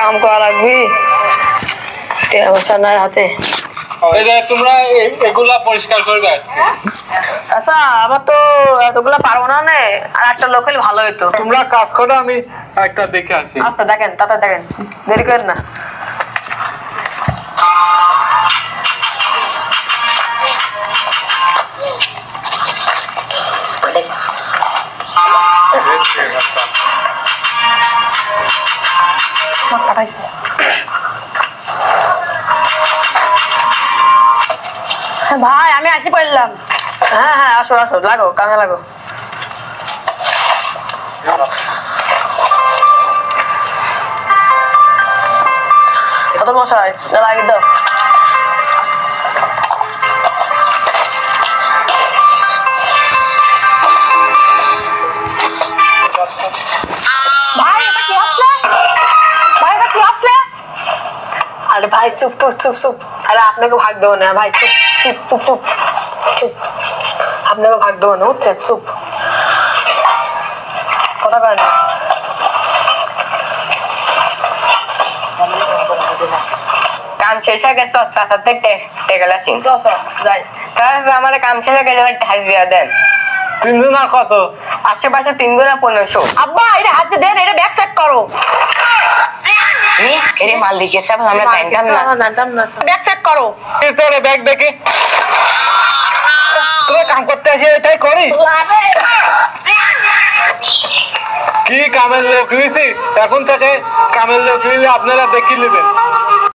কাম করা লাগবে, টাকা নাই হাতে। তোমরা এগুলা পরিষ্কার করবে আজকে? আচ্ছা আবার তো এতগুলা পারবো না, আর একটা লোক হলে ভালো হতো। তোমরা কাজ করো, আমি একটা দেখে আসি। আচ্ছা দেখেন, তাড়াতাড়ি দেখেন, দেরি করেন না। ভাই আমি আসি পড়লাম। হ্যাঁ হ্যাঁ, আসো আসো, লাগো কাজে লাগো। কত মশাই লাগি দাও। আরে ভাই চুপ চুপ চুপ চুপ, আরে আপনাকে ভাগ দেবো না ভাই, চুপ চুপ চুপ চুপ চুপ, আপনাকে ভাগ দেবো না বুঝছেন, চুপ, কথা কয় না। কাম শেষ হয়ে গেছে, চাচার থেকে টেকে আসি যাই। আমার কাম শেষ হয়ে গেছে, হাজিরা দেন। 3 গুণা কত? আশেপাশে 3 গুণা 1500। আব্বা এটা হাতে দেন, এটা ব্যাক চেক করো। মাল লিখেছে আমরা জানতাম না, ব্যাক চেক করো। তোরে ব্যাগ দেখি, তোরা কাম করতে আসি এটাই করি। কি কামের লোক হয়েছি, এখন থেকে কামের লোক হইলে আপনারা দেখি নেবেন।